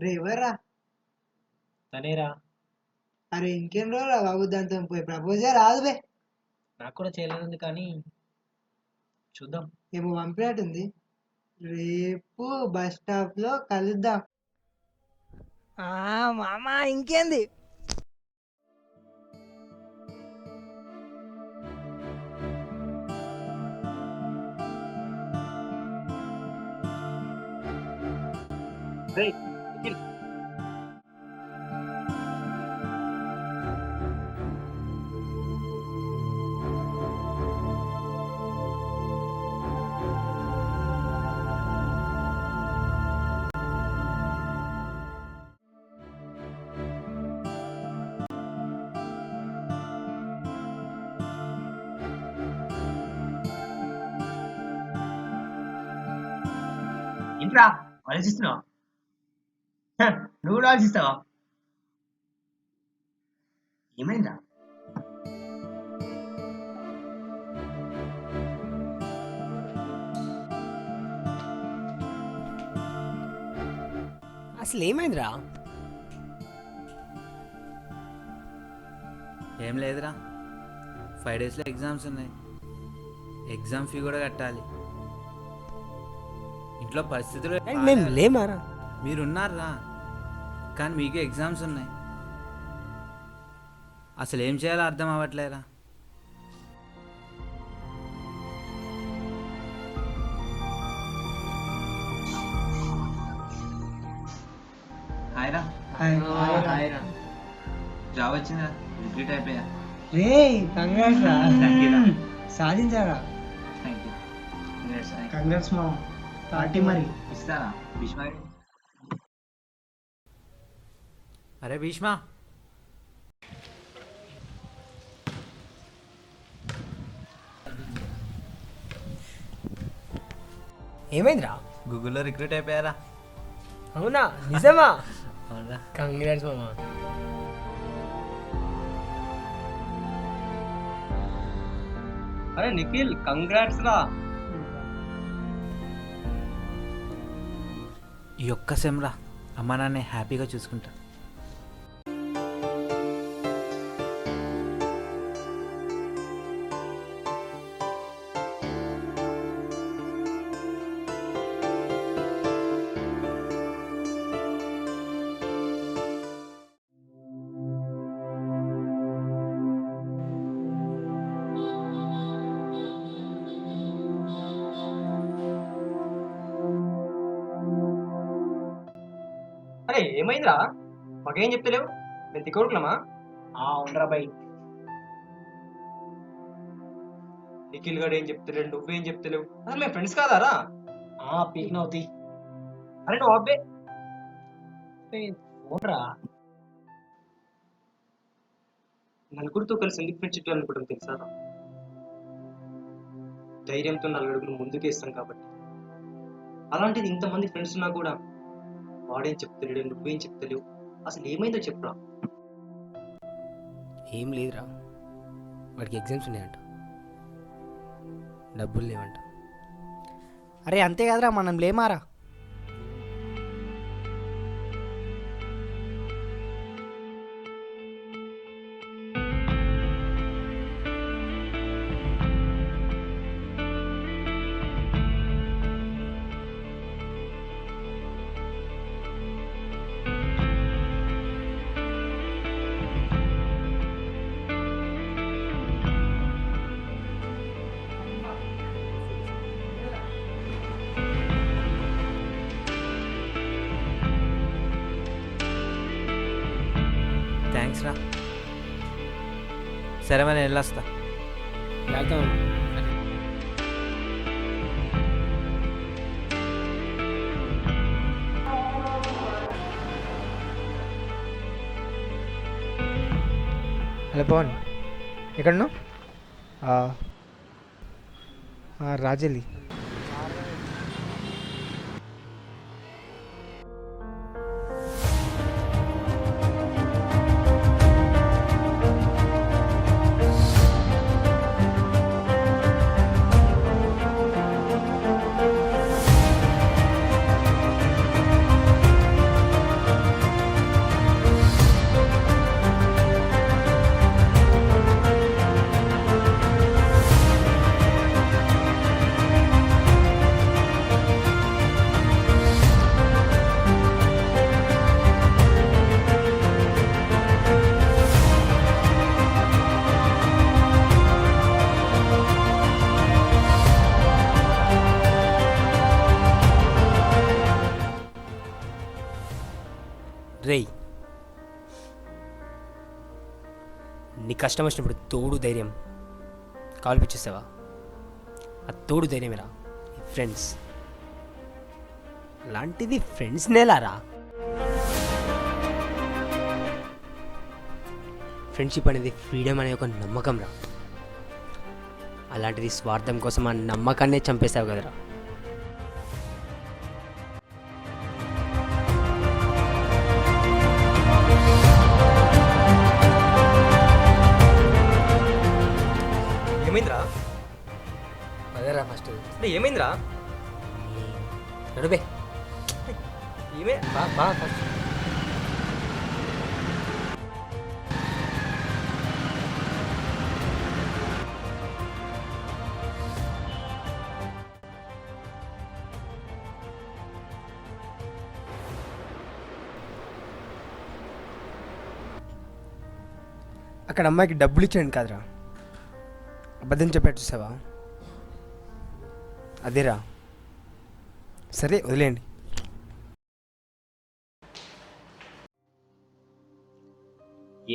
రే ఎవర్రా? తనేరా. అరే ఇంకేం రోజురా బాబు, దాంతో పోయి ప్రపోజే రాదు బే. నాకు కూడా చేయలేనుంది కానీ చూద్దాం. ఏమో పంపినట్టుంది. రేపు బస్ స్టాప్ లో కలుద్దాం. మామ ఇంకేంది. రేయ్, నిఖిల్. ఇంట్రా ఆలోచిస్తున్నావా? నువ్వు కూడా ఆలోచిస్తావా? ఏమైందా? అసలు ఏమైందిరా? ఏం లేదురా, 5 డేస్లో ఎగ్జామ్స్ ఉన్నాయి. ఎగ్జామ్ ఫీ కూడా కట్టాలి. ఇంట్లో పరిస్థితులు మేము లేమారా? మీరున్నారా, కానీ మీకు ఎగ్జామ్స్ ఉన్నాయి. అసలు ఏం చేయాలో అర్థం అవ్వట్లేరా. హాయ్రా. హాయ్రా. జాబ్ వచ్చిందా? రిగ్రెట్ అయిపోయా. రే కంగ్రాట్స్ రా, Thank you రా. సాధించారా? Thank you. కంగ్రాట్స్ మా పార్టీ మరి. ఇస్తారా భీష్మ? అరే భీష్మ, ఏమైందిరా? గూగుల్లో రిక్రూట్ అయిపోయారా? అవునా? నిజమా? అవునరా. కంగ్రాట్స్ మామ. అరే నిఖిల్, కంగ్రాట్స్ రా. ఈ ఒక్క సెమ్రా అమ్మ నాన్న హ్యాపీగా చూసుకుంటా. అరే ఏమైందిరా? మాకేం చెప్తలేవు? మేము తిక్కడుకులమా? ఉండరా బై. నిఖిల్ గడు ఏం చెప్తలేడు, నువ్వేం చెప్తలేవు. అసలు మేము ఫ్రెండ్స్ కాదారా? పీక్ నవ్వుతీ. అరే నువ్వు అబ్బే ఓట్రా. నలుగురితో కలిసి ఎందుకు ఫ్రెండ్షిప్ అనుకుంటాం తెలుసా? ధైర్యంతో నలుగురు ముందుకేస్తాం కాబట్టి. అలాంటిది ఇంతమంది ఫ్రెండ్స్ ఉన్నా కూడా వాడేం చెప్తలేడు, నువ్వేం చెప్తలేవు. అసలు ఏమైందో చెప్పురా. ఏం లేదురా, వాడికి ఎగ్జామ్స్ ఉన్నాయంట, డబ్బులు లేవంట. అరే అంతే కదరా, మనం లేమారా? థ్యాంక్స్ రా. సరే మరి వెళ్ళొస్తా. వెళ్తాం. హలో పవన్, ఎక్కడున్నావు? రాజలి. రేయ్, నీ కష్టం వచ్చినప్పుడు తోడు ధైర్యం కాల్పిచ్చేసావా? ఆ తోడు ధైర్యమేరా ఫ్రెండ్స్. అలాంటిది ఫ్రెండ్స్ నేలారా. ఫ్రెండ్షిప్ అనేది ఫ్రీడమ్ అనే ఒక నమ్మకం రా. అలాంటిది స్వార్థం కోసం ఆ నమ్మకాన్నే చంపేశావు కదరా. ఏమైందిరా? అదేరా ఫస్ట్ అంటే ఏమైందిరా? నడుబే ఏమే బా ఫస్ట్. అక్కడ అమ్మాయికి డబ్బులు ఇచ్చాను కాదురా, అబద్ధం చెప్పాడు చూసావా? అదేరా. సరే వదిలేయండి.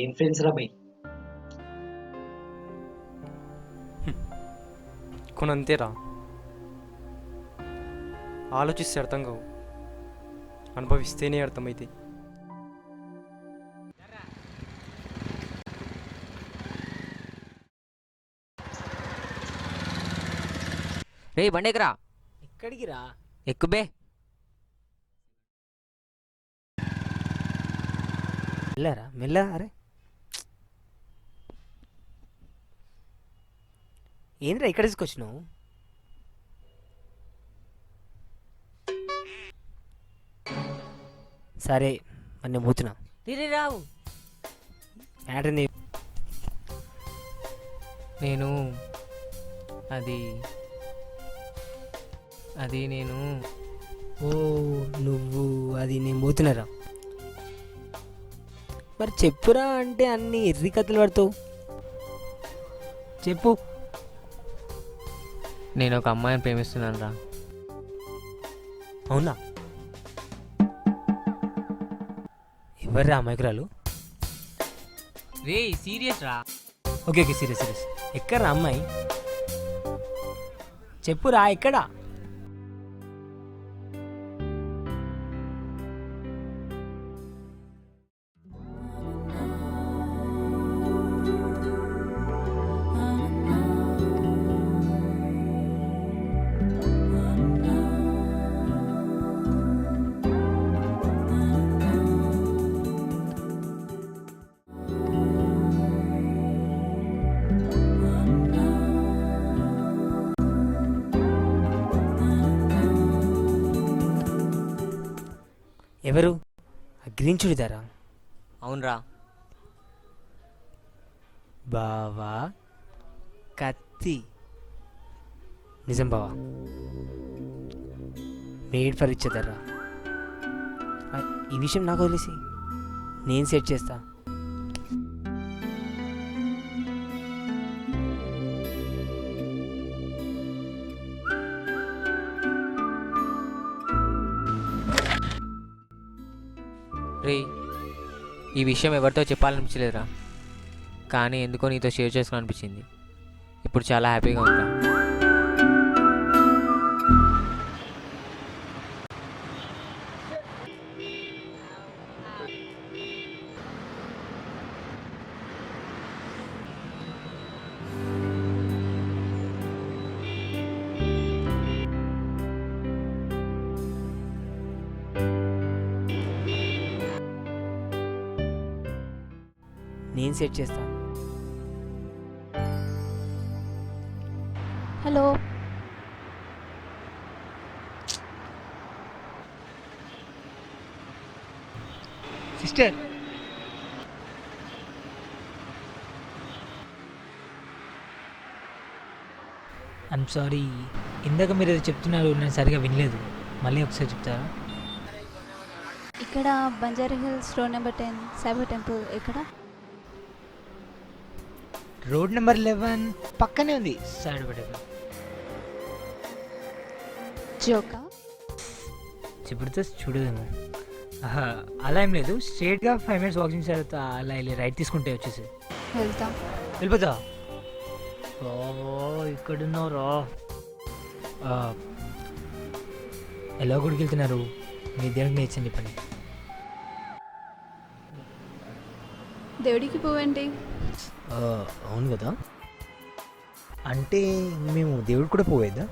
ఏం ఫ్రెండ్స్ రా బై? కొన్ని అంతేరా, ఆలోచిస్తే అర్థం కావు, అనుభవిస్తేనే అర్థమైతే. రే బండెకరా, ఎక్కడికి రా? ఎక్కుబే. మెల్లరా మెల్ల. అరే ఏంద్రా ఇక్కడ తీసుకొచ్చినావు? సరే మరి నేను పోతున్నా. రే రావు, ఏంటండి? నేను అది నేను ఓ నువ్వు అది నేను పోతున్నారా? మరి చెప్పురా అంటే అన్ని ఎర్రి కథలు పడతావు. చెప్పు. నేను ఒక అమ్మాయిని ప్రేమిస్తున్నాను రా. అవునా? ఎవర్రా అమాయకురాలు? రే సీరియస్ రా. Okay okay serious serious. ఎక్కడ్రా అమ్మాయి? చెప్పురా ఎక్కడ? ఎవరు? ఆ గ్రీన్ చుడిదారా? అవునరా. బావా కత్తి. నిజం బావా, మేడ్ ఫర్ ఇచ్చేదర్రా. ఈ విషయం నాకు వదిలేసి నేను సెట్ చేస్తా. రే ఈ విషయం ఎవరితో చెప్పాలనిపించలేదురా, కానీ ఎందుకో నీతో షేర్ చేసుకోవాలనిపించింది. ఇప్పుడు చాలా హ్యాపీగా ఉందా. నేను సెట్ చేస్తా. Hello, sister. ఐమ్ సారీ, ఇందాక మీరు ఏదో చెప్తున్నారు, నేను సరిగా వినలేదు. మళ్ళీ ఒకసారి చెప్తారా? ఇక్కడ Banjara hills road number 10 Saibaba temple ఎక్కడ? రోడ్ నెంబర్ 11 పక్కనే ఉంది సైడ్ పడేది. జోకా? జబర్దస్త్ చూడదేమో. ఆహా, అలా ఏం లేదు, స్ట్రేట్గా 5 minutes వాక్ చేసిన తర్వాత అలా వెళ్ళి రైట్ తీసుకుంటే వచ్చేసి వెళ్తా. వెళ్ళిపోతా. ఓ ఇక్కడున్నావురా. ఎలా గుడికి వెళ్తున్నారు? మీ దేవుడికి నేర్చని చెప్పండి. దేవుడికి పువ్వేంటి? అవును కదా, అంటే మేము దేవుడు కూడా పోవేద్దా?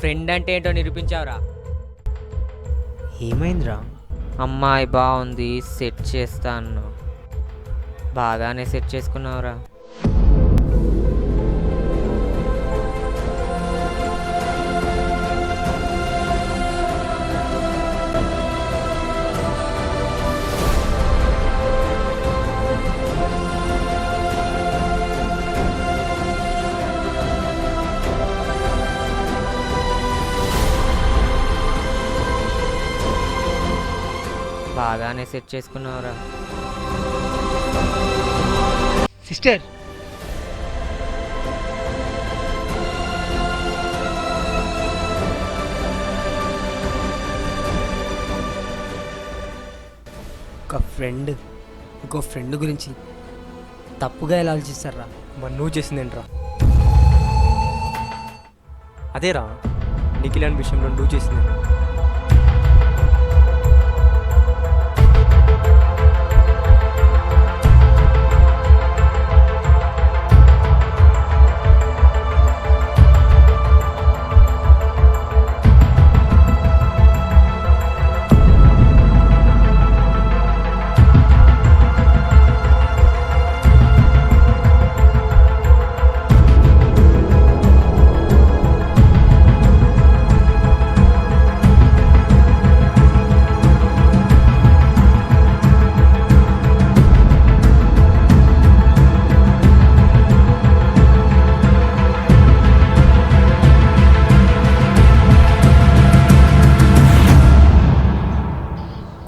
ఫ్రెండ్ అంటే ఏంటో నిరూపించావురా. ఏమైందిరా? అమ్మాయి బాగుంది, సెట్ చేస్తా అన్నావు. బాగానే సెట్ చేసుకున్నావురా. బాగానే సెట్ చేసుకున్నావురా. సిస్టర్, ఒక ఫ్రెండ్ ఇంకో ఫ్రెండ్ గురించి తప్పుగా ఎలా ఆలోచిస్తారా? మరి నువ్వు చేసిందేంట్రా? అదేరా నిఖిల్ అనే విషయంలో నువ్వు చేసింది.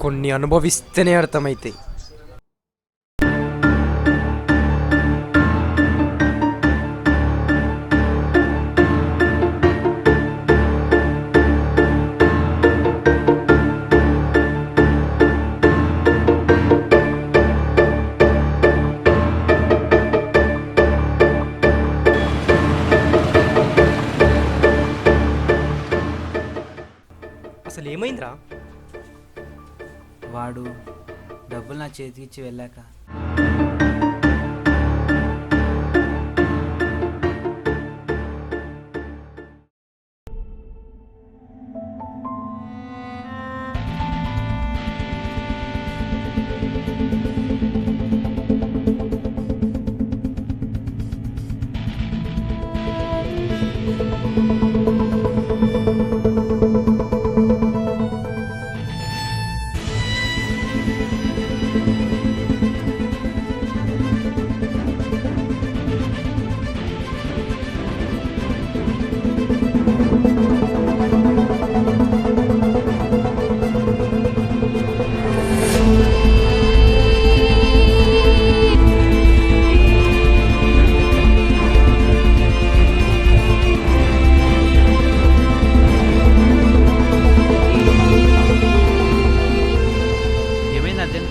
కొన్ని అనుభవిస్తేనే అర్థమైతే. అసలు ఏమైందిరా? వాడు డబ్బులు నా చేతికి ఇచ్చి వెళ్ళాక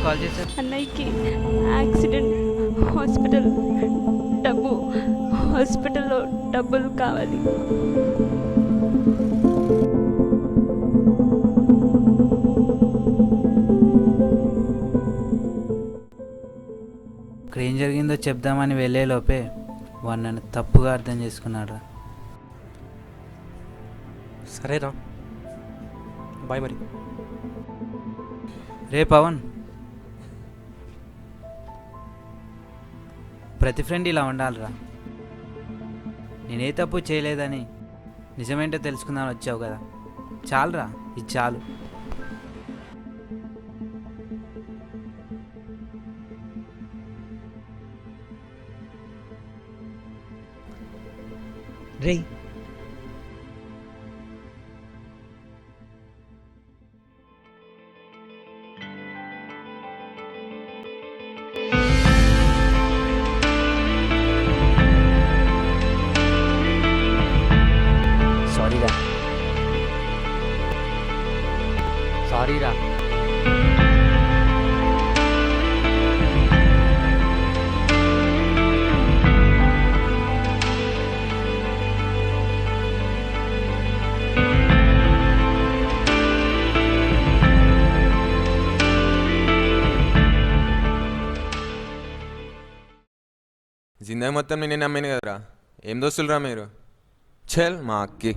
కాల్ చేశారు. అన్నయ్యకి యాక్సిడెంట్, హాస్పిటల్లో డబ్బులు కావాలి. ఇక్కడ ఏం జరిగిందో చెప్దామని వెళ్ళే లోపే వాడు నన్ను తప్పుగా అర్థం చేసుకున్నాడు. సరేరా, బాయ్. మరి రే పవన్, ప్రతి ఫ్రెండ్ ఇలా ఉండాలిరా. నేనే తప్పు చేయలేదని నిజమేంటో తెలుసుకుందామని వచ్చావు కదా, చాలురా, ఇది చాలు. రేయ్ సారీరా. సారీ రా. జిందగీ మొత్తం నేనే నమ్మాను కదరా. ఏం దోస్తులురా మీరు? చల్ మా అక్కి.